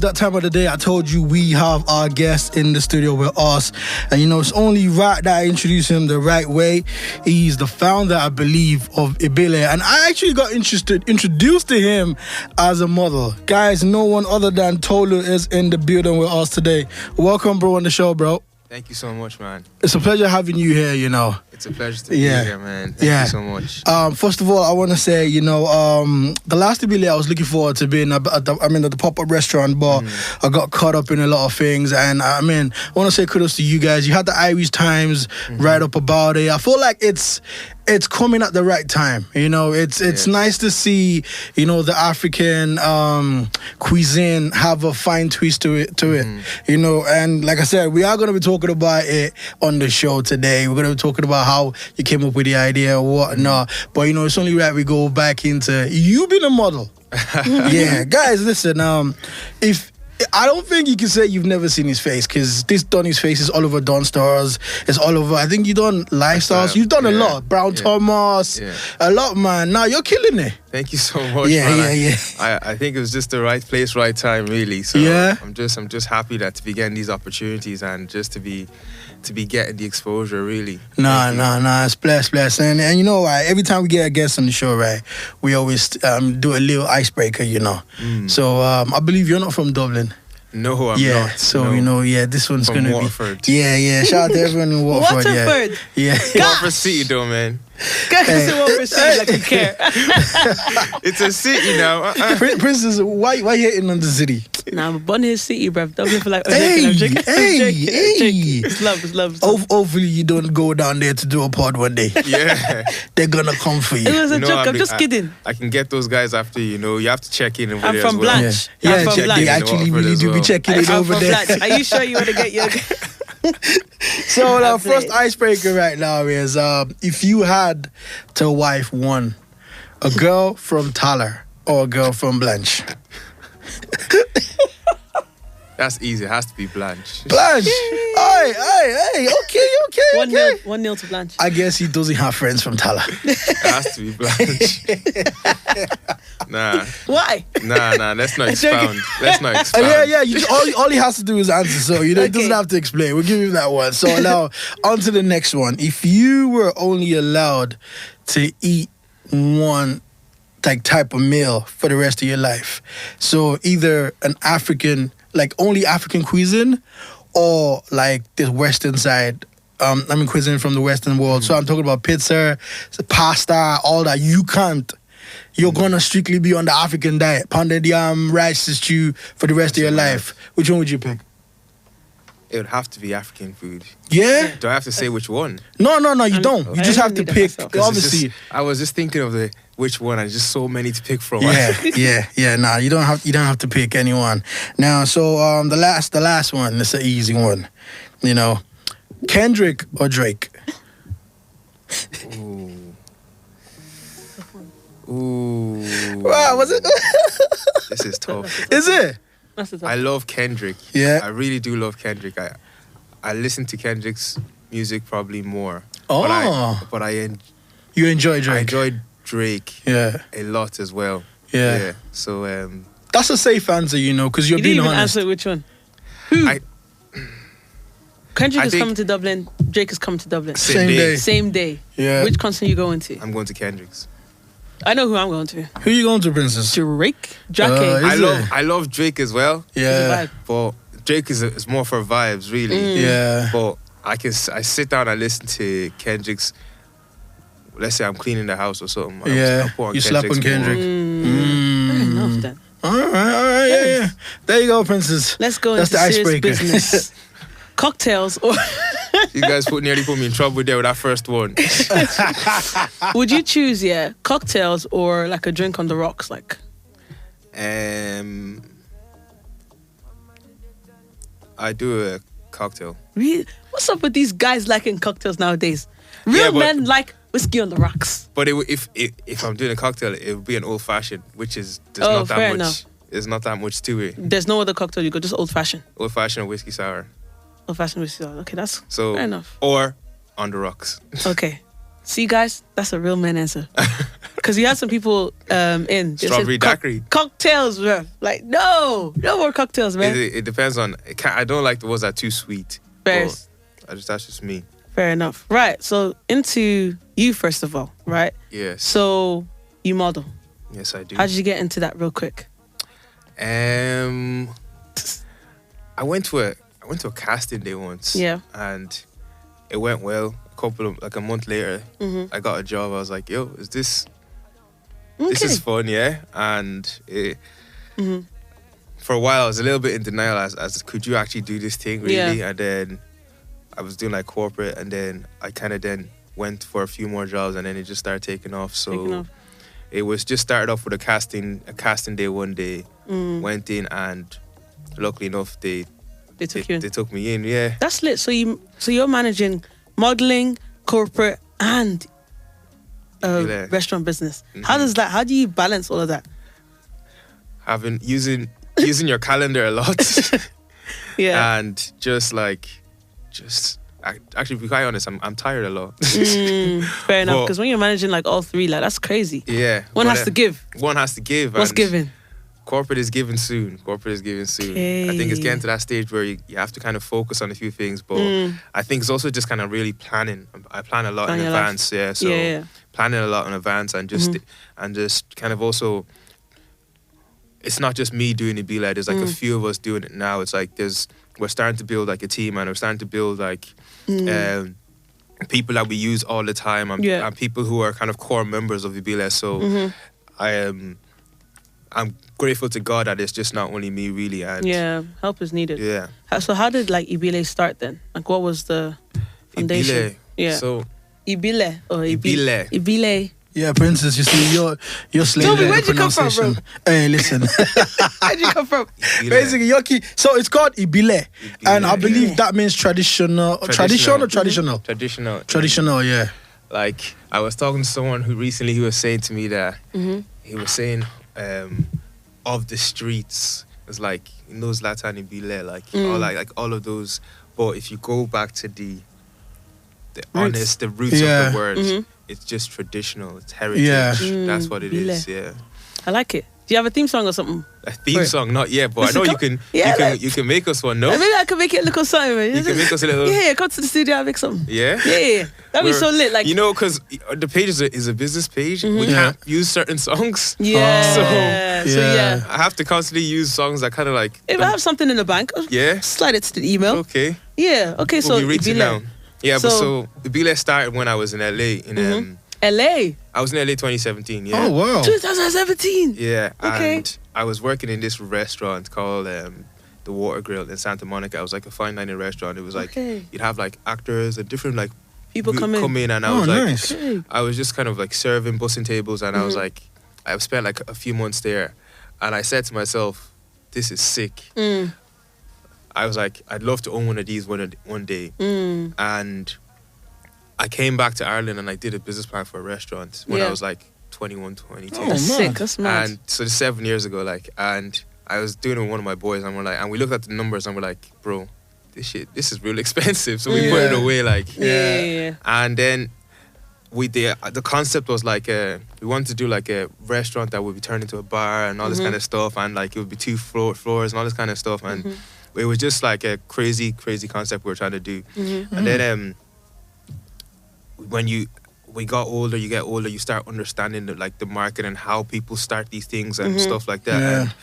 That time of the day, I told you we have our guest in the studio with us. And it's only right that I introduce him the right way. He's the founder, I believe, of Ibile. And I actually got introduced to him as a model. Guys, no one other than Tolu is in the building with us today. Welcome, bro, on the show, bro. Thank you so much, man. It's a pleasure having you here, It's a pleasure to be here, man. Thank you so much. First of all, I want to say, the last Ibile I was looking forward to being at the pop-up restaurant, but I got caught up in a lot of things. And I want to say kudos to you guys. You had the Irish Times write up about it. I feel like it's coming at the right time. It's nice to see, the African cuisine have a fine twist to it. And like I said, we are going to be talking about it on the show today. We're going to be talking about how you came up with the idea or whatnot. But it's only right we go back into you being a model. Yeah, guys, listen. If I don't think you can say you've never seen his face, because this Donny's face is all over Don Stars. It's all over. I think you've done Lifestyles. You've done a lot. Brown Thomas. A lot, man. Now you're killing it. Thank you so much, man. I think it was just the right place, right time, really. So I'm just happy that to be getting these opportunities and just to be getting the exposure, really. Nah. It's blessed. And you know, right, every time we get a guest on the show, right, we always do a little icebreaker, So I believe you're not from Dublin. No, I'm not. So, this one's going to be... Waterford. Yeah. Shout out to everyone in Waterford. Waterford? Yeah. Waterford City, though, man. Say Waterford City like you care. It's a city now. Princess, why you hating on the city? Nah, I'm born in the city, bruv. Dublin for like... Hey. It's love. Hopefully you don't go down there to do a pod one day. Yeah. They're going to come for you. It was a joke. I'm just kidding. I can get those guys after, you have to check in over I'm there from as well. Blanche. Yeah, I'm from Blanche. They actually really do be checking it over there. Blanche. Are you sure you want to get your... So our first icebreaker right now is if you had to wife one, a girl from Tyler or a girl from Blanche? That's easy. It has to be Blanche. Blanche! Hey, okay. 1-0 to Blanche. I guess he doesn't have friends from Tyler. It has to be Blanche. Nah. Why? Nah, let's not expound. Yeah. All he has to do is answer, so he doesn't have to explain. We'll give him that one. So now, on to the next one. If you were only allowed to eat one type of meal for the rest of your life, so either an African, like only African cuisine, or like the Western side, cuisine from the Western world. So I'm talking about pizza, pasta, all that. You're gonna strictly be on the African diet, pounded yam, rice stew for the rest of your life. Which one would you pick? It would have to be African food. Yeah? Do I have to say which one? No, you don't. You just have to pick. Obviously, I was just thinking of which one. There's just so many to pick from. Yeah. Nah, you don't have to pick anyone. Now, so the last one. It's an easy one. Kendrick or Drake? Ooh. Wow, was it? This is tough. Is it? I love Kendrick. Yeah. I really do love Kendrick. I listen to Kendrick's music probably more. Oh. But you enjoy Drake? I enjoy Drake. Yeah. A lot as well. Yeah. So that's a safe answer, because you're being honest. You didn't even answer which one. Kendrick is coming to Dublin. Drake is coming to Dublin. Same day. Yeah. Which concert are you going to? I'm going to Kendrick's. I know who I'm going to. Who are you going to, Princess? Drake. I love Drake as well. Yeah. But Drake is more for vibes, really. Yeah. But I sit down and listen to Kendrick's. Let's say I'm cleaning the house or something. You slap on Kendrick. Fair enough then. All right. Yeah. There you go, Princess. Let's go That's into the serious icebreaker. business. Cocktails or... You guys nearly put me in trouble there with that first one. Would you choose, cocktails or like a drink on the rocks, like? I do a cocktail. Really? What's up with these guys liking cocktails nowadays? Real men like whiskey on the rocks. But if I'm doing a cocktail, it would be an old fashioned, which is not that much. Enough. There's not that much to it. There's no other cocktail you go, just old fashioned. Old fashioned or whiskey sour. Old fashioned whiskey sour. Okay, that's fair enough. Or on the rocks. Okay. See, guys, that's a real man answer. Because you had some people in. Strawberry daiquiri. Cocktails, bro. Like, no more cocktails, man. It depends on. I don't like the ones that are too sweet. Fair. That's just me. Fair enough. Right. So into you first of all, right? Yes. So you model. Yes, I do. How did you get into that real quick? I went to a casting day once. Yeah. And it went well. A month later, I got a job. I was like, yo, this is fun, yeah? And for a while, I was a little bit in denial as could you actually do this thing, really? Yeah. And then I was doing like corporate, and then I kind of then went for a few more jobs, and then it just started taking off. So it was just started off with a casting day one day, went in, and luckily enough, they took me in, yeah. That's lit. So you're managing modeling, corporate, and restaurant business. How do you balance all of that? Using your calendar a lot. Yeah. And actually, to be quite honest, I'm tired a lot. Fair enough, because when you're managing like all three, like that's crazy. Yeah. One has to give. One has to give. What's given? Corporate is giving soon. Okay. I think it's getting to that stage where you have to kind of focus on a few things, but I think it's also just kind of really planning. I plan a lot in advance, yeah. So planning a lot in advance, and just kind of also, it's not just me doing ibile. There's like a few of us doing it now. It's like we're starting to build like a team, and we're starting to build like people that we use all the time, and people who are kind of core members of ibile. So I'm grateful to God that it's just not only me, really. And help is needed. Yeah. So how did like ibile start then? Like what was the foundation? Ibile. Yeah. So ibile or ibile. Ibile. Yeah, Princess, you see, you're slaying Toby, the where'd you come from, bro? Hey, listen. Where'd you come from? Basically, so it's called ibile, and I believe that means traditional. Traditional. Traditional, yeah. Like, I was talking to someone who recently, he was saying to me that he was saying of the streets, it's like in those Latin ibile, like all of those. But if you go back to the roots of the word, it's just traditional. It's heritage. Yeah. That's what it is. Yeah. I like it. Do you have a theme song or something? A theme song? Not yet, but I know you can make us one, no? Maybe I can make it look something, man. You can make us a little... Yeah, come to the studio and make something. Yeah? Yeah. That'd be so lit. Like, you know, because the page is a business page. We can't use certain songs. Yeah. So I have to constantly use songs that kind of like... If I have something in the bank, slide it to the email. Okay. Yeah. Okay, so... We'll be reaching down. Yeah, but so ibile started when I was in LA. LA? I was in LA 2017, yeah. Oh, wow. 2017? Yeah, okay. And I was working in this restaurant called The Water Grill in Santa Monica. It was like a fine dining restaurant. It was like, you'd have like actors and different like... People come in. And I was like... I was just kind of like serving, bussing tables, and I was like... I've spent like a few months there, and I said to myself, this is sick. I was like, I'd love to own one of these one day. And I came back to Ireland and I did a business plan for a restaurant when I was like 21, 22. Oh, that's sick. That's mad. And so 7 years ago, and I was doing it with one of my boys, and we looked at the numbers and we're like, bro, this is really expensive. So we put it away, Yeah. And then the concept was like we wanted to do like a restaurant that would be turned into a bar and all this kind of stuff, and like it would be 2 floors and all this kind of stuff, and it was just like a crazy concept we were trying to do. And then when we got older, you start understanding the market and how people start these things and stuff like that. And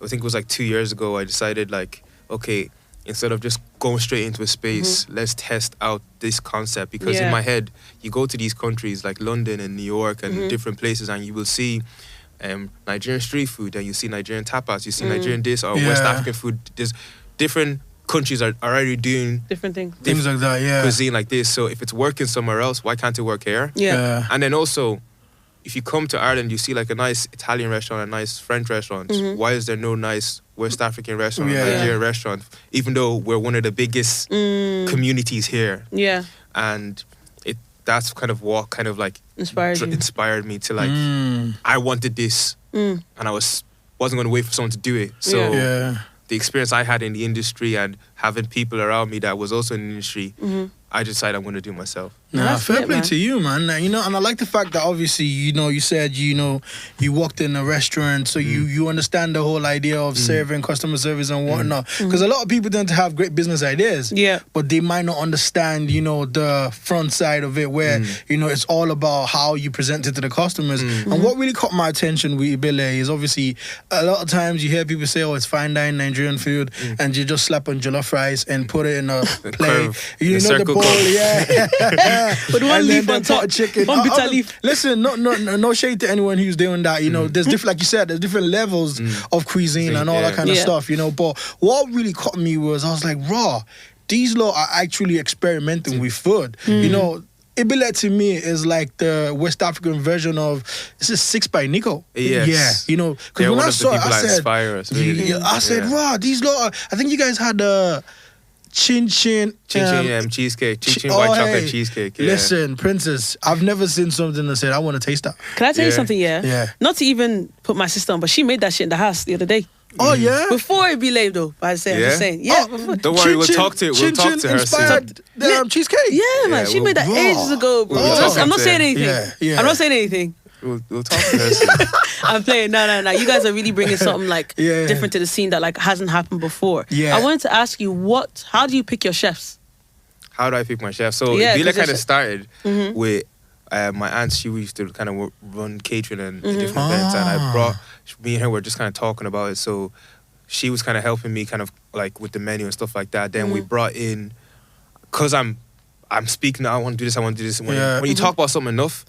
I think it was like 2 years ago I decided like, okay, instead of just going straight into a space, let's test out this concept, because in my head, you go to these countries like London and New York and different places, and you will see Nigerian street food, and you see Nigerian tapas, you see Nigerian this or West African food. There's different countries are already doing different things like that, cuisine like this. So if it's working somewhere else, why can't it work here? And then also, if you come to Ireland, you see like a nice Italian restaurant, a nice French restaurant. Why is there no nice West African restaurant, Nigerian restaurant, even though we're one of the biggest communities here? And that's kind of what kind of like inspired me to like, I wanted this, and I wasn't going to wait for someone to do it. So the experience I had in the industry and having people around me that was also in the industry, I decided I'm going to do it myself. Fair play to you, man. You know, and I like the fact that obviously, you know, you said, you know, you walked in a restaurant, so you understand the whole idea of serving, customer service and whatnot. Because a lot of people tend to have great business ideas, but they might not understand, you know, the front side of it, where you know it's all about how you present it to the customers. And what really caught my attention with ibile is obviously a lot of times you hear people say, "Oh, it's fine dining Nigerian food," and you just slap on jollof rice and put it in a plate. You know the bowl, But one leaf on top, chicken. one bitter leaf. Listen, no shade to anyone who's doing that. You know, there's different, like you said, there's different levels of cuisine and all that kind of stuff. You know, but what really caught me was I was like, raw. These lot are actually experimenting with food. You know, ibile to me is like the West African version of this is Six by Nico. Yes. Yeah, you know, because when I saw it, I said, I said, raw. These lot. I think you guys had Chin cheesecake, white chocolate cheesecake. Listen, Princess, I've never seen something that said I want to taste that. Can I tell you something? Yeah. Not to even put my sister on, but she made that shit in the house the other day. Oh yeah. Before ibile though, I'm just saying. Yeah. Don't worry, we'll talk to her. Inspired cheesecake. Yeah, man. She made that ages ago, bro. I'm not saying anything. I'm not saying anything. We'll talk to her soon. I'm playing. No. You guys are really bringing something like different to the scene that like hasn't happened before. Yeah. I wanted to ask you, how do you pick your chefs? How do I pick my chefs? So ibile kind of started with my aunt. She used to kind of run catering and different events, and me and her were just kind of talking about it. So she was kind of helping me kind of like with the menu and stuff like that. Then we brought in, because I'm speaking, I want to do this, I want to do this. When you talk about something enough,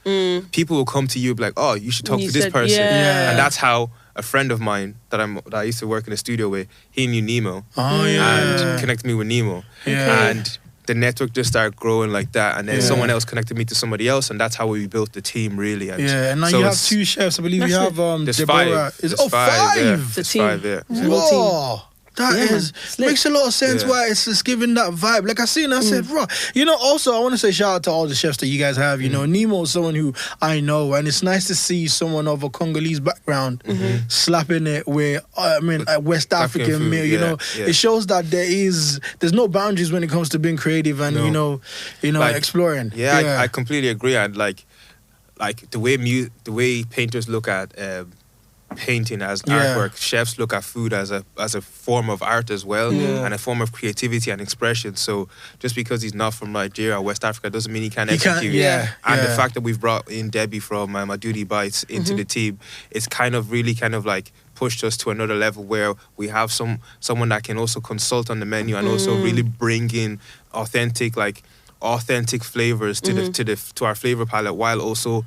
people will come to you and be like, oh, you should talk to this person. And that's how a friend of mine that I used to work in the studio with, he knew Nemo and connected me with Nemo. And the network just started growing like that. And then someone else connected me to somebody else, and that's how we built the team, really. And and now you have 2 chefs. I believe you have there's Deborah. 5. There's 5. It's a team. 5, Whoa. That makes a lot of sense why it's just giving that vibe. Like I seen, I said, raw. You know, also I want to say shout out to all the chefs that you guys have. You know, Nemo is someone who I know, and it's nice to see someone of a Congolese background slapping it with, a West African meal. You know, it shows that there's no boundaries when it comes to being creative and you know, like, exploring. I completely agree. And like the way painters look at painting as artwork, chefs look at food as a form of art as well, and a form of creativity and expression. So just because he's not from Nigeria or West Africa doesn't mean he can't execute. And the fact that we've brought in Debbie from My Duty Bites into the team, it's kind of really like pushed us to another level where we have someone that can also consult on the menu and also really bring in authentic flavors to our flavor palette, while also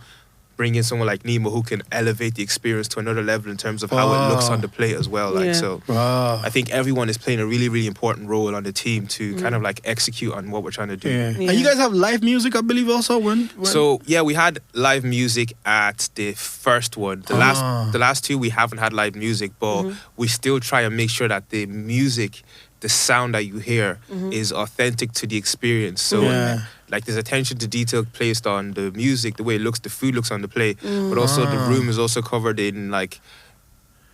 bring in someone like Nemo who can elevate the experience to another level in terms of how it looks on the plate as well. I think everyone is playing a really, really important role on the team to kind of like execute on what we're trying to do. And you guys have live music, I believe, also. So we had live music at the first one. The last 2 we haven't had live music, but we still try and make sure that the music, the sound that you hear is authentic to the experience. So like there's attention to detail placed on the music, the way it looks, the food looks on the plate, but also the room is also covered in like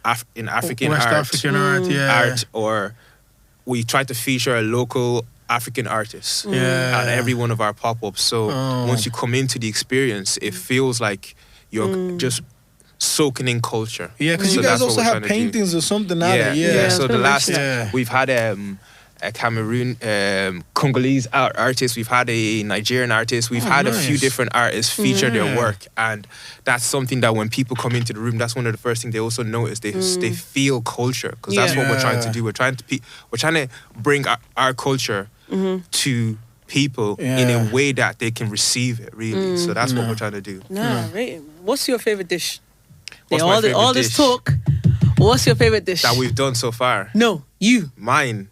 African West art, African art, or we try to feature a local African artist at every one of our pop-ups. So once you come into the experience, it feels like you're just soaking in culture. Yeah, because you guys also have paintings or something out there. So the last we've had a Cameroon Congolese artist, we've had a Nigerian artist, we've had a few different artists feature their work, and that's something that when people come into the room, that's one of the first things they also notice. They feel culture, because that's what we're trying to do. We're trying to bring our culture to people in a way that they can receive it, really. So that's what we're trying to do. Right. What's your favorite dish? All this talk. What's your favorite dish that we've done so far? No, you. Mine.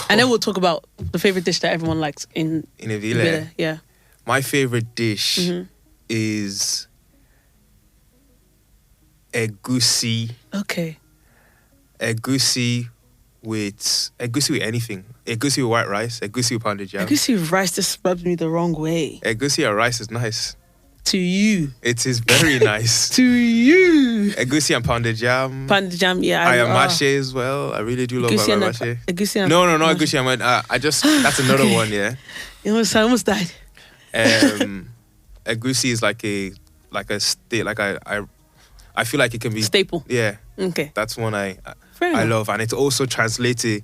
And then we'll talk about the favorite dish that everyone likes in ibile. Yeah. My favorite dish is egusi. Okay. Egusi with anything. Egusi with white rice. Egusi with pounded jam. Egusi with rice just rubs me the wrong way. Egusi or rice is nice. To you. It is very nice. To you. Egusi and pounded jam. Pounded jam, yeah. Ayamache as well. I really do love ayamache. Egusi and No, egusi. That's another one, yeah. I almost died. Egusi is like a state. Like I feel like it can be staple. Yeah. Okay. That's one I love, and it's also translated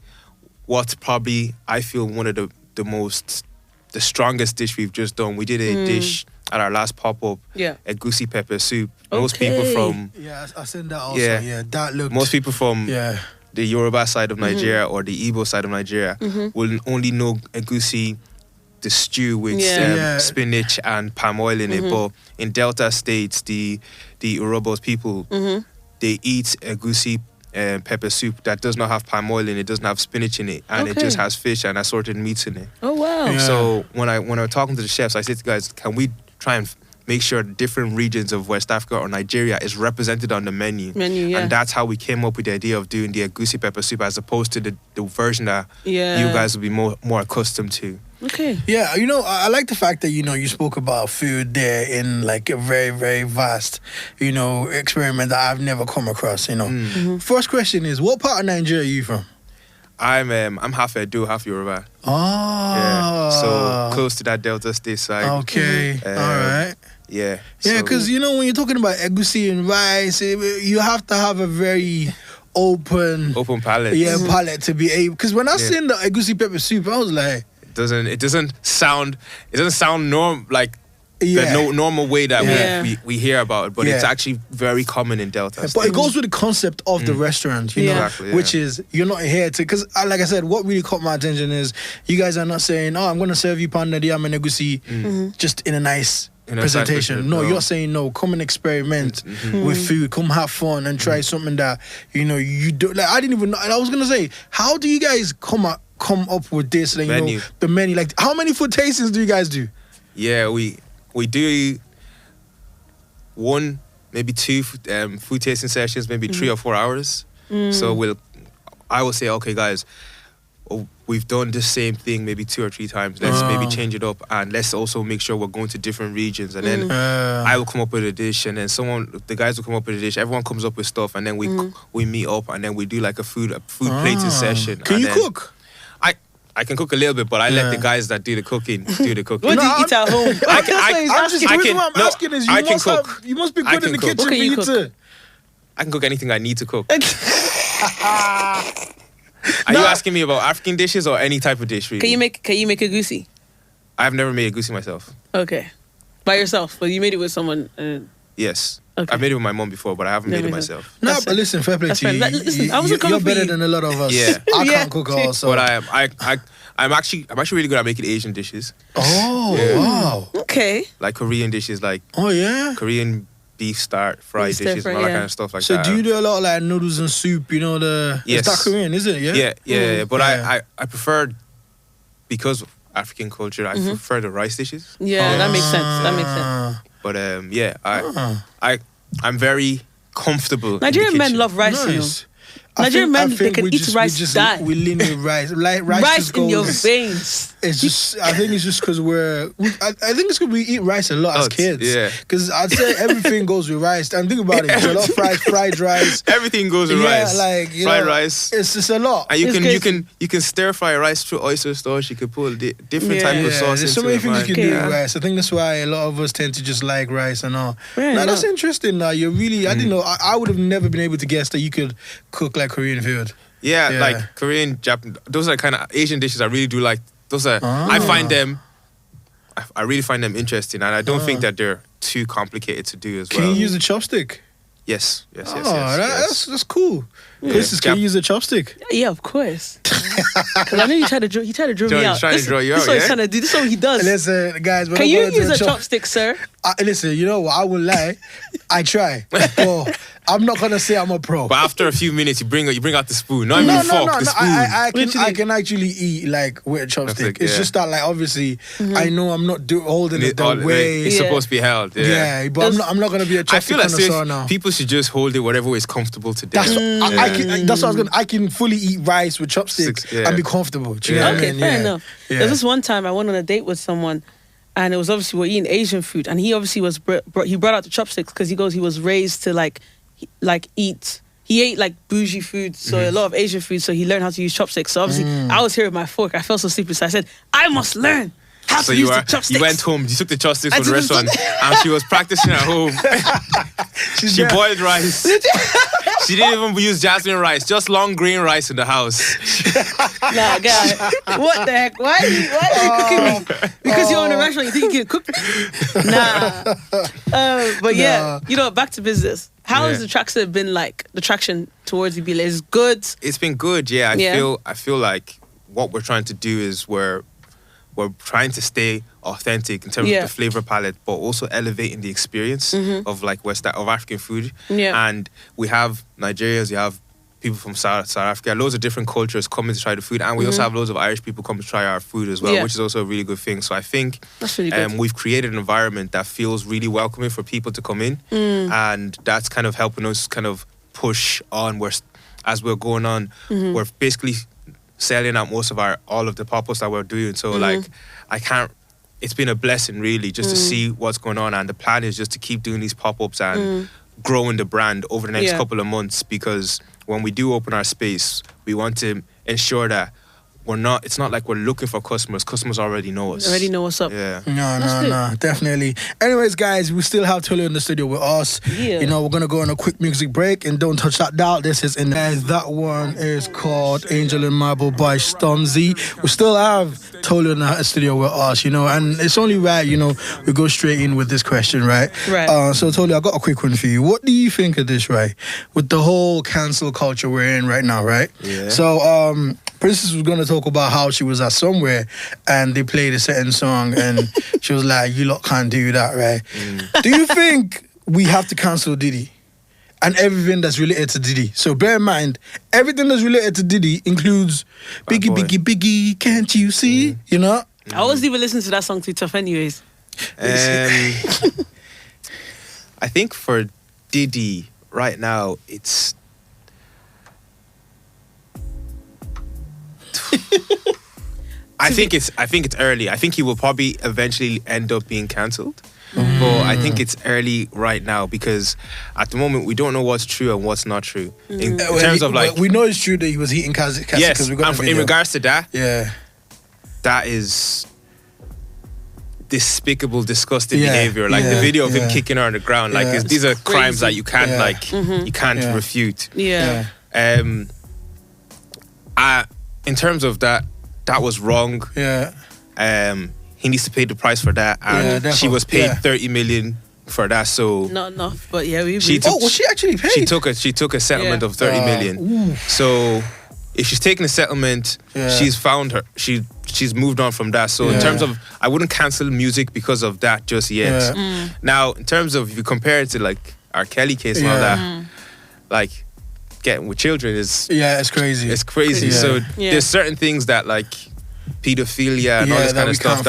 what probably I feel one of the strongest dish we've just done. We did a dish at our last pop-up. Yeah. Egusi pepper soup. Most people from I seen that also. Yeah, that looked. Most people from the Yoruba side of Nigeria or the Igbo side of Nigeria will only know egusi, the stew with spinach and palm oil in it. But in Delta states, the Urobos people, they eat egusi pepper soup that does not have palm oil in it, doesn't have spinach in it, and it just has fish and assorted meats in it. Oh wow! Yeah. So when I was talking to the chefs, I said to guys, can we try and make sure different regions of West Africa or Nigeria is represented on the menu? And that's how we came up with the idea of doing the egusi pepper soup as opposed to the version that you guys will be more accustomed to. Okay. Yeah, I like the fact that, you spoke about food there in like a very, very vast, experiment that I've never come across, First question is, what part of Nigeria are you from? I'm half Edo, half Yoruba. Oh. Yeah. So close to that Delta state side. Okay. All right. Yeah. Yeah, because, when you're talking about egusi and rice, you have to have a very open palate. Yeah, palate to be able. Because when I seen the egusi pepper soup, I was like, it doesn't sound the normal way that we hear about it, but it's actually very common in Delta. But it goes with the concept of the restaurant, Exactly, which is you're not here to. Because like I said, what really caught my attention is you guys are not saying, "Oh, I'm going to serve you panda yam and egusi just in a nice presentation." No, you're saying no. Come and experiment with food. Come have fun and try something that you do. Like I didn't even know. And I was gonna say, how do you guys come up with this? Like, menu. The menu. Like, how many food tastings do you guys do? Yeah, we do one, maybe two food tasting sessions, maybe 3 or 4 hours. So I will say, okay, guys, we've done the same thing maybe 2 or 3 times. Let's maybe change it up, and let's also make sure we're going to different regions. And then I will come up with a dish, and then the guys will come up with a dish. Everyone comes up with stuff, and then we meet up, and then we do like a food plating session. Can you cook? I can cook a little bit, but I let the guys that do the cooking do the cooking. What do you eat at home? I'm asking is you must be good in the kitchen for you to. I can cook anything I need to cook. Are you asking me about African dishes or any type of dish? Really? Can you make egusi? I've never made egusi myself. Okay, by yourself, but you made it with someone. Yes. Okay. I made it with my mom before, but I haven't made it myself. No, but listen, fair play to you. You're better than a lot of us. Yeah. I can't cook also. But I'm actually really good at making Asian dishes. Oh, wow. Okay. Like Korean dishes, like Korean beef fried dishes, and all that kind of stuff like that. So do you do a lot of like noodles and soup, Yes. It's that Korean, isn't it? Yeah. But I prefer, because of African culture, I prefer the rice dishes. Yeah, that makes sense. But I'm very comfortable. Nigerian men love rice, Nice. Nigerian men, they can eat rice, die. We lean with rice. Like rice in your veins. It's just, I think it's just because I think it's because we eat rice a lot as kids. Yeah. Because I'd say everything goes with rice. And think about it, jollof fried rice. Everything goes with rice. Like fried rice. It's just a lot. And you can stir fry rice through oyster sauce. You can put different type of sauce. There's so many things you can do with rice. I think that's why a lot of us tend to just like rice and all. Now that's interesting. Now you're really, I didn't know. I would have never been able to guess that you could cook like Korean food. Yeah, like Korean, Japanese. Those are kind of Asian dishes I really do like. Those are, I really find them interesting, and I don't think that they're too complicated to do as well. Can you use a chopstick? Yes. That's cool. Princess, can you use a chopstick? Yeah, of course. Because I know he tried to draw me out. He's trying to draw you out, This is what he's trying to do. This is what he does. Listen, guys. Can you use a chopstick, sir? Listen, you know what? I won't lie. I try. But I'm not going to say I'm a pro. But after a few minutes, you bring out the spoon. Not even fork, the spoon. I can actually eat like with a chopstick. It's just that, like, obviously, I know I'm not holding it the way it's supposed to be held. Yeah, but I'm not going to be a chopstick connoisseur now. People should just hold it whatever way is comfortable to do. That's what I was going to. I can fully eat rice with chopsticks and be comfortable. Do you know what I mean? Fair enough. There's this one time I went on a date with someone, and it was obviously we're eating Asian food, and he obviously he brought out the chopsticks because he was raised to eat. He ate like bougie food, so a lot of Asian food, so he learned how to use chopsticks. So obviously I was here with my fork. I felt so stupid, so I said, I must learn. So you went home, you took the chopsticks from the restaurant, and she was practicing at home. She boiled rice. She didn't even use jasmine rice, just long grain rice in the house. Nah, guy, what the heck? Why are you cooking me? Because you're in a restaurant, you think you can cook? Nah. But yeah, back to business. How has the traction been like? The traction towards ibile is good. It's been good, yeah. I feel like what we're trying to do is we're trying to stay authentic in terms of the flavor palette, but also elevating the experience of like of African food. Yeah. And we have Nigerians, we have people from South Africa, loads of different cultures coming to try the food, and we also have loads of Irish people coming to try our food as well, which is also a really good thing. So I think that's really good. We've created an environment that feels really welcoming for people to come in, and that's kind of helping us kind of push on. As we're going on, we're basically selling out all of the pop-ups that we're doing. So it's been a blessing really just to see what's going on, and the plan is just to keep doing these pop-ups and growing the brand over the next couple of months, because when we do open our space, we want to ensure that it's not like we're looking for customers. Customers already know us. Already know what's up. Yeah. No, definitely. Anyways, guys, we still have Tolu in the studio with us. Yeah. We're going to go on a quick music break, and don't touch that dial. This is that one is called Angel and Marble by Stormzy. We still have Tolu in the studio with us, and it's only right, we go straight in with this question, right? Right. So Tolu, I got a quick one for you. What do you think of this, right? With the whole cancel culture we're in right now, right? Yeah. So, Princess was going to talk about how she was at somewhere and they played a certain song and she was like, you lot can't do that, right? Do you think we have to cancel Diddy and everything that's related to Diddy? So bear in mind, everything that's related to Diddy includes Biggie, Biggie, Biggie, can't you see? I wasn't even listening to that song too tough anyways. I think for Diddy right now, it's... I think it's early. I think he will probably eventually end up being cancelled. But I think it's early right now because at the moment we don't know what's true and what's not true. In terms of like... We know it's true that he was eating Cassie. Yes, and in regards to that, that is despicable, disgusting behavior. Like the video of him kicking her on the ground. Like these are crimes that you can't you can't refute. Yeah. In terms of that was wrong. Yeah. He needs to pay the price for that, and she was paid 30 million for that. So not enough, but was she actually paid? She took a settlement of 30 million. So if she's taken a settlement, she's found her. She's moved on from that. So in terms of, I wouldn't cancel music because of that just yet. Now, in terms of if you compare it to like R. Kelly case and all that, like getting with children is it's crazy. It's crazy. So there's certain things that like pedophilia and all this kind of stuff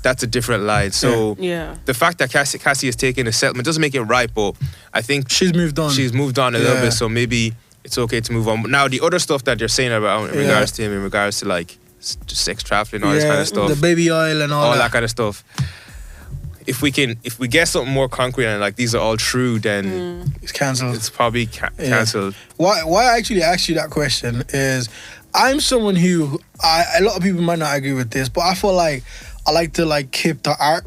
that's a different line. So the fact that Cassie has taken a settlement doesn't make it right, but I think she's moved on. She's moved on a little bit, so maybe it's okay to move on. Now the other stuff that you're saying about in regards to him, in regards to like sex trafficking, all this kind of stuff, the baby oil and all that kind of stuff. If we get something more concrete and like these are all true, then it's cancelled. It's probably cancelled. Why I actually asked you that question is, I'm someone who a lot of people might not agree with this, but I feel like I like to like keep the art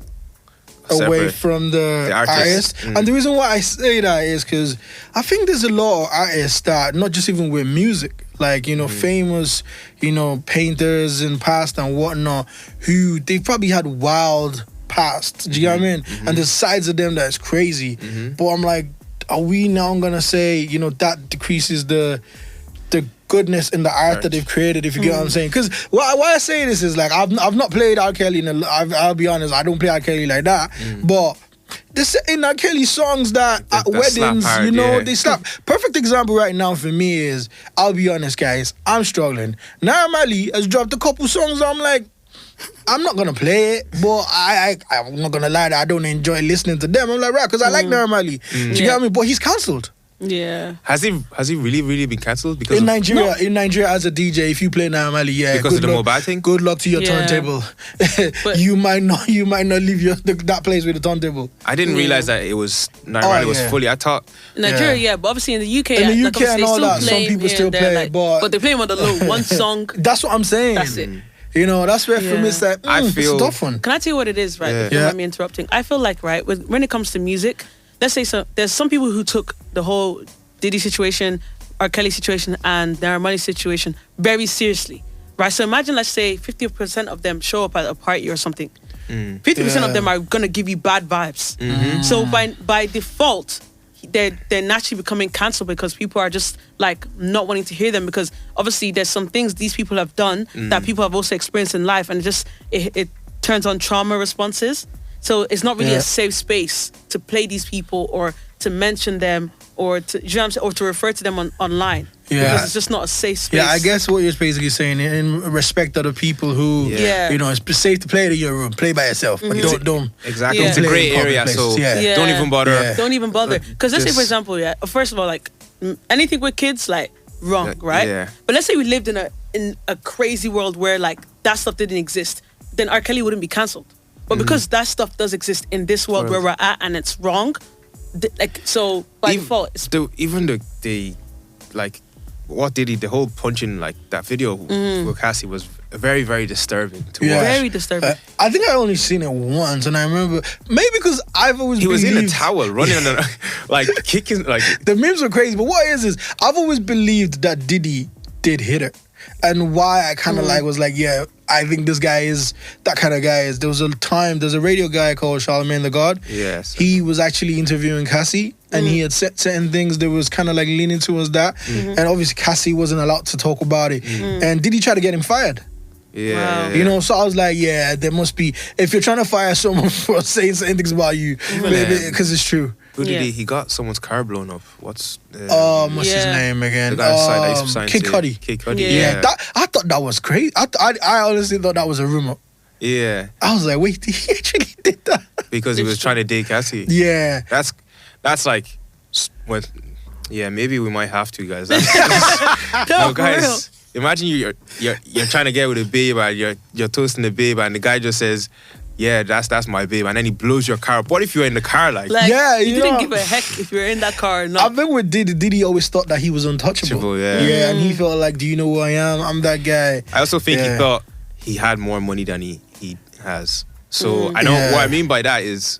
away from the artist. And the reason why I say that is because I think there's a lot of artists that, not just even with music, like, famous, painters in past and whatnot, who they probably had wild past. Do you know what I mean? And there's sides of them that's crazy. But I'm like, are we now gonna say, that decreases the goodness in the art that they've created, if you get what I'm saying? Because why I say this is like, I've not played R. Kelly I'll be honest, I don't play R. Kelly like that, but this in R. Kelly songs that at weddings, hard, they slap. Perfect example right now for me is, I'll be honest guys, I'm struggling. Naira Marley has dropped a couple songs I'm like, I'm not gonna play it, but I'm not gonna lie that I don't enjoy listening to them. I'm like, right, because I like Naira Marley. Do you get me? But he's cancelled. Yeah. Has he really been cancelled? Because in Nigeria as a DJ, if you play Naira Marley, because of the mobile thing. Good luck to your turntable. you might not leave that place with a turntable. I didn't realize that it was Naira Marley was fully. I thought in Nigeria, but obviously in the UK, and all that, some people still play, but they play him on the low. One song. That's what I'm saying. That's it. You know, that's where for me it's like, I feel, it's a tough one. Can I tell you what it is, right? If you don't mind me interrupting. I feel like, right, when it comes to music, let's say there's some people who took the whole Diddy situation, R. Kelly situation, and Naira Marley situation very seriously, right? So imagine, let's say, 50% of them show up at a party or something. 50% of them are gonna give you bad vibes. So by default, they're naturally becoming cancelled because people are just like not wanting to hear them, because obviously there's some things these people have done that people have also experienced in life, and it turns on trauma responses. So it's not really a safe space to play these people or to mention them or to, you know what I'm saying, or to refer to them online. Because it's just not a safe space. Yeah, I guess what you're basically saying, in respect of the people who, you know, it's safe to play it in your room, play by yourself, but don't. Exactly, it's a great area, so don't even bother. Don't even bother. Because let's say, for example, first of all, like anything with kids, like wrong, right? Yeah. But let's say we lived in a crazy world where like that stuff didn't exist, then R. Kelly wouldn't be cancelled. But because that stuff does exist in this world where we're at and it's wrong, like, so by default, it's... Even the like, what did he, the whole punching, like that video with Cassie was very, very disturbing to watch. Very disturbing. I think I only seen it once, and I remember, maybe because I've always he was in a towel running on like kicking, like the memes were crazy. But what is I've always believed that Diddy did hit her, and why I kind of like was like, I think this guy is that kind of guy. There's a radio guy called Charlemagne the God. Yes. He was actually interviewing Cassie, and he had said certain things that was kind of like leaning towards that. And obviously Cassie wasn't allowed to talk about it. And did he try to get him fired? Yeah. You know, so I was like, there must be, if you're trying to fire someone for saying certain things about you, because it's true. Who did he got someone's car blown up. What's his name again? The guy's side that used to Kid Cudi. Kid Cudi. Yeah. I thought that was crazy. I honestly thought that was a rumor. Yeah. I was like, wait, he actually did that? Because he was trying to date Cassie. Yeah. That's like, when, maybe we might have to, guys. No, guys. Imagine you're trying to get with a babe and you're toasting the babe and the guy just says, yeah, that's my babe, and then he blows your car up. What if you're in the car like you didn't give a heck if you're in that car or not? I think with Diddy always thought that he was untouchable. Yeah, and he felt like, do you know who I am? I'm that guy. I also think he thought he had more money than he has. So I know what I mean by that is,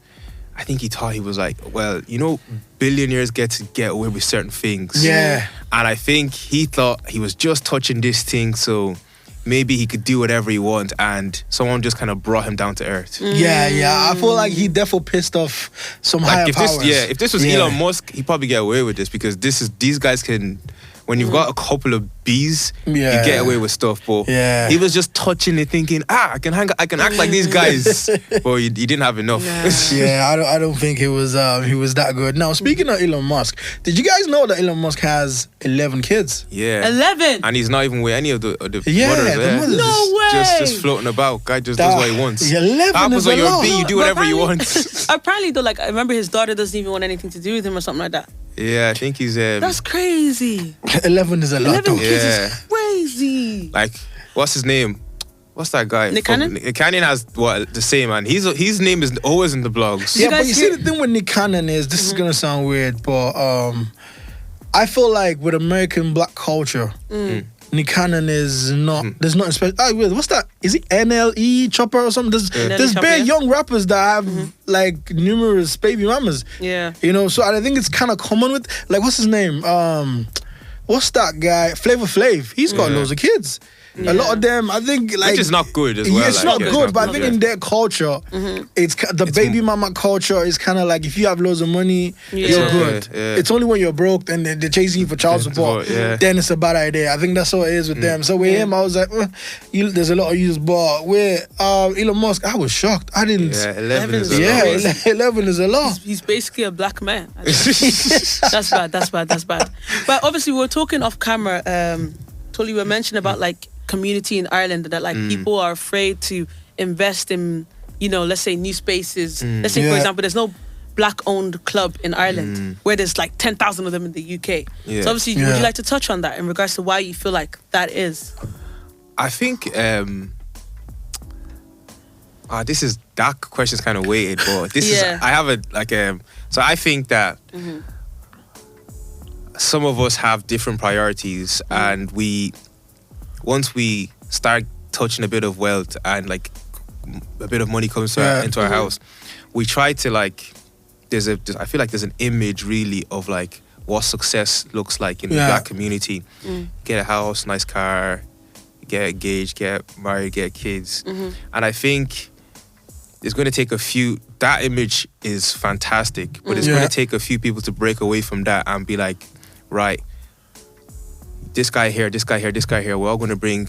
I think he thought he was like, well, you know, billionaires get to get away with certain things. Yeah. And I think he thought he was just touching this thing, so maybe he could do whatever he wants, and someone just kind of brought him down to earth. Yeah. I feel like he definitely pissed off some higher powers. If this was Elon Musk, he'd probably get away with this, because these guys can, when you've got a couple of B's, you get away with stuff. But he was just touching it, thinking, I can act like these guys. But he didn't have enough. I don't think he was that good. Now, speaking of Elon Musk, did you guys know that Elon Musk has 11 kids? Yeah. 11? And he's not even with any of the mothers. No way! Just floating about. Guy just does what he wants. 11 happens is when a you're lot. a B, you do whatever you want. Apparently, though, like, I remember his daughter doesn't even want anything to do with him or something like that. Yeah, I think he's... That's crazy. 11 is a lot. 11 kids is crazy. Like, what's his name? What's that guy? Nick Cannon? Nick Cannon has the same, man. His name is always in the blogs. Yeah, but you see, the thing with Nick Cannon is, this is going to sound weird, but I feel like with American black culture, Nick Cannon is not, there's nothing special. What's that? Is it NLE Chopper or something? There's bare young rappers that have like numerous baby mamas. Yeah. You know, so I think it's kind of common with, like, what's his name? What's that guy? Flavor Flav. He's got loads of kids. A lot of them, I think, like... Which is not good as well. Yeah, it's not good, but I think in their culture, it's the baby mama culture is kind of like, if you have loads of money, you're good. Yeah. It's only when you're broke and they're chasing you for child support, then it's a bad idea. I think that's what it is with them. So with him, I was like, there's a lot of used, but with Elon Musk, I was shocked. I didn't... Yeah, 11 is a lot. 11 is a lot. He's basically a black man. That's bad. But obviously, we were talking off camera, Tolu, you were mentioning about, like, community in Ireland, that like people are afraid to invest in, you know, let's say new spaces. Let's say, for example, there's no black-owned club in Ireland where there's like 10,000 of them in the UK. So obviously, would you like to touch on that in regards to why you feel like that is? I think that question's kind of weighted, but this is, I have so I think that some of us have different priorities, and once we start touching a bit of wealth and like a bit of money comes into our house, we try to like, I feel like there's an image really of like what success looks like in the black community. Get a house, nice car, get engaged, get married, get kids. And I think it's going to take that image is fantastic, but it's going to take a few people to break away from that and be like, right, this guy here, this guy here, this guy here, we're all going to bring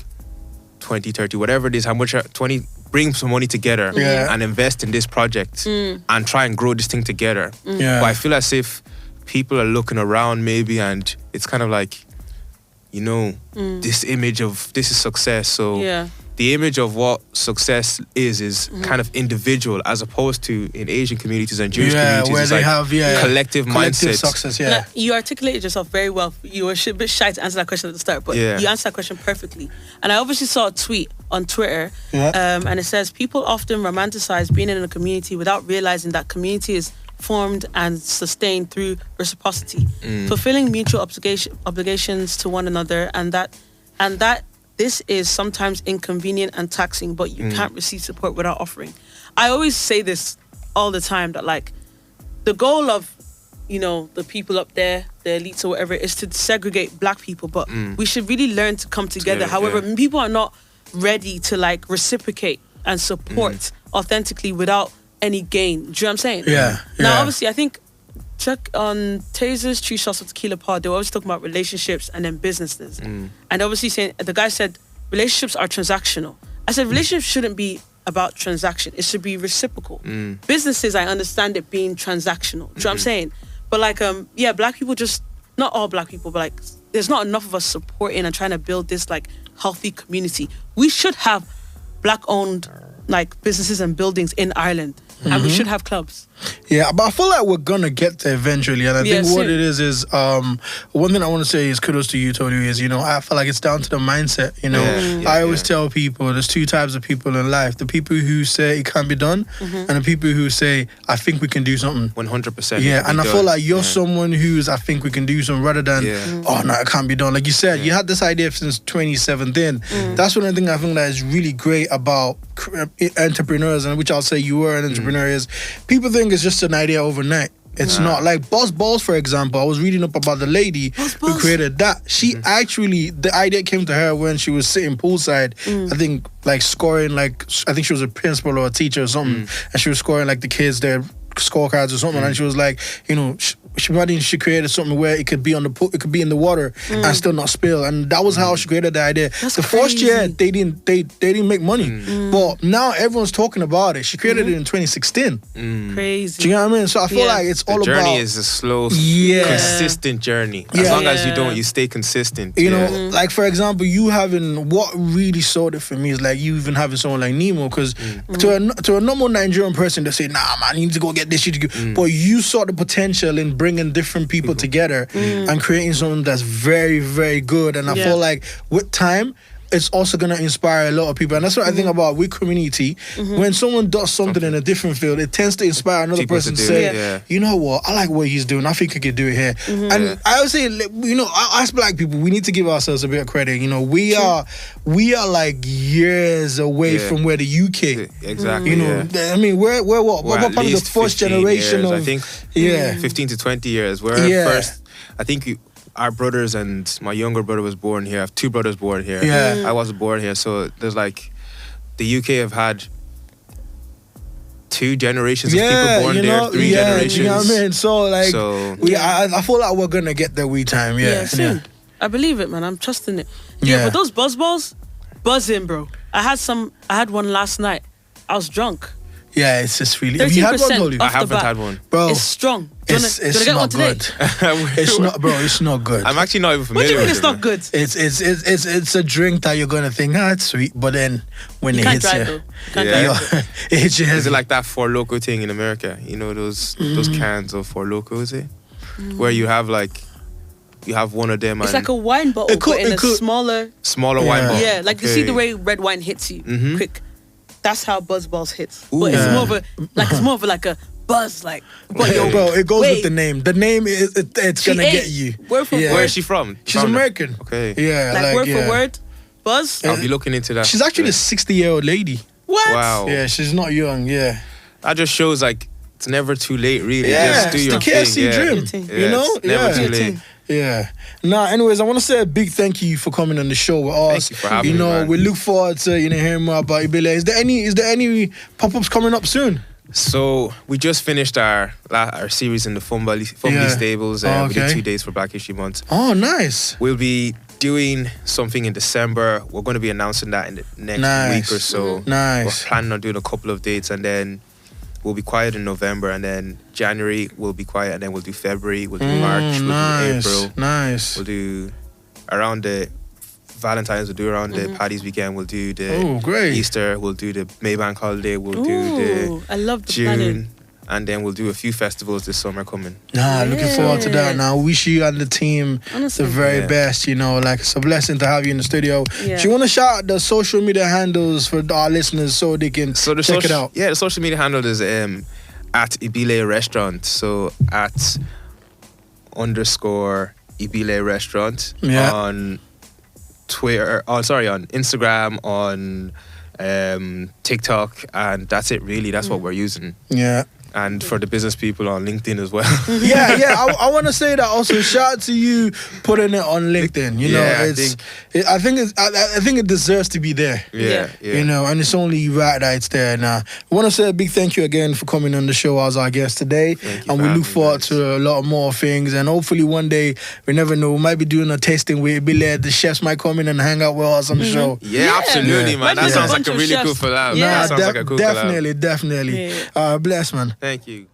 20, 30, whatever it is, how much, 20, bring some money together and invest in this project and try and grow this thing together. But I feel as if people are looking around maybe and it's kind of like, you know, this image of this is success. So the image of what success is kind of individual, as opposed to in Asian communities and Jewish communities, where they like have collective mindsets. Success. Like, you articulated yourself very well. You were a bit shy to answer that question at the start, but you answered that question perfectly. And I obviously saw a tweet on Twitter, and it says, people often romanticize being in a community without realizing that community is formed and sustained through reciprocity, fulfilling mutual obligations to one another, and that this is sometimes inconvenient and taxing, but you can't receive support without offering. I always say this all the time, that like the goal of, you know, the people up there, the elites or whatever, is to segregate black people, but we should really learn to come together. However, people are not ready to like reciprocate and support authentically without any gain. Do you know what I'm saying? Now, obviously, I think check on Taser's True Shots of Tequila Pod, they were always talking about relationships and then businesses. And obviously saying, the guy said, relationships are transactional. I said, relationships shouldn't be about transaction. It should be reciprocal. Businesses, I understand it being transactional. Do you know what I'm saying? But like, black people just, not all black people, but like, there's not enough of us supporting and trying to build this like healthy community. We should have black-owned like businesses and buildings in Ireland. And we should have clubs. Yeah, but I feel like we're gonna get there eventually. And I think what it is one thing I want to say is kudos to you, Tolu, is, you know, I feel like it's down to the mindset. You know, I always tell people there's two types of people in life: the people who say it can't be done, and the people who say I think we can do something. 100%. Yeah, and I feel like you're someone who's I think we can do something, rather than oh no, it can't be done. Like you said, you had this idea since 2017. That's one of the things I think that is really great about entrepreneurs, and which I'll say you were an entrepreneur, is people think it's just an idea overnight. It's not. Like Boss Balls, for example, I was reading up about the lady who created that. She actually, the idea came to her when she was sitting poolside, I think like scoring, like I think she was a principal or a teacher or something, and she was scoring like the kids their scorecards or something, and she was like, you know, she created something where it could be on the pool, it could be in the water and still not spill, and that was how she created the idea. The first year they didn't make money, but now everyone's talking about it. She created it in 2016. Crazy. Do you know what I mean? So I feel like it's all about the journey is a slow, consistent journey. As long as you stay consistent. You know, like for example, you having, what really sold it for me is like you even having someone like Nemo, because to a normal Nigerian person, they say, nah man, you need to go get this shit. But you saw the potential in bringing different people together and creating something that's very, very good. And I feel like with time, it's also going to inspire a lot of people. And that's what I think about with community. When someone does something in a different field, it tends to inspire another person to say, you know what, I like what he's doing. I think I could do it here. And I would say, you know, as black people, we need to give ourselves a bit of credit. You know, we are like years away from where the UK. Exactly. You know, I mean, we're what? We're part of the first generation years, of, I think, 15 to 20 years. We're first, I think our brothers, and my younger brother was born here. I have two brothers born here. I was born here. So there's like, the UK have had 2 generations of people born there, 3 generations. You know what I mean? So like, I feel like we're gonna get there with time. Soon. I believe it, man. I'm trusting it. But those buzz balls, buzzing, bro. I had one last night. I was drunk. Yeah, it's just really. Have you had one, Tolu? I haven't had one, bro. It's strong. It's not good. It's not, bro. It's not good. I'm actually not even familiar. What do you mean with it's not good? It's a drink that you're gonna think, it's sweet, but then when it hits you, it hits you. Is it like that Four Loko thing in America? You know those cans of Four Loko, is it? Where you have like. You have one of them. It's like a wine bottle, but in a smaller wine bottle. Yeah, like you see the way red wine hits you quick. That's how buzz balls hits. But it's more of a buzz, like. Bro, it goes with the name. The name is it's gonna get you. Word for word. Where is she from? She's American. Okay. Yeah, like word for word. buzz. I'll be looking into that. She's actually a 60-year-old lady. What? Wow. Yeah, she's not young. Yeah. That just shows like it's never too late, really. Yeah, just do it's your the KFC thing. dream. You know? It's never too late. Yeah. Anyways, I want to say a big thank you for coming on the show with us. Thank you for having me, man. We look forward to hearing more about ibile. Is there any pop-ups coming up soon? So we just finished our series in the Fumbly Stables. We did 2 days for Black History Month. Oh, nice. We'll be doing something in December. We're going to be announcing that in the next week or so. Nice. We're planning on doing a couple of dates, and then we'll be quiet in November, and then January we'll be quiet, and then we'll do February, we'll do March, we'll do April. Nice. We'll do around the Valentine's, we'll do around the Paddy's weekend, we'll do the Easter, we'll do the Maybank holiday, we'll do the I love the June, planning. and then we'll do a few festivals this summer coming. Looking forward to that. Now, wish you and the team the very best. Like, it's a blessing to have you in the studio. Do you want to shout out the social media handles for our listeners so they can check it out? Yeah, the social media handle is at ibile restaurant. So at _ibile restaurant on Twitter. On Instagram, on TikTok, and that's it. Really, that's what we're using. Yeah. And for the business people on LinkedIn as well. I want to say that also. Shout out to you putting it on LinkedIn. I think it deserves to be there. Yeah. And it's only right that it's there. Now, I want to say a big thank you again for coming on the show as our guest today. And we look forward to a lot more things. And hopefully one day, we never know, we might be doing a tasting with ibile. The chefs might come in and hang out with us on the show. Yeah, absolutely, man. That sounds like a really cool collab. That sounds like a cool collab. Definitely. Bless, man. Thank you.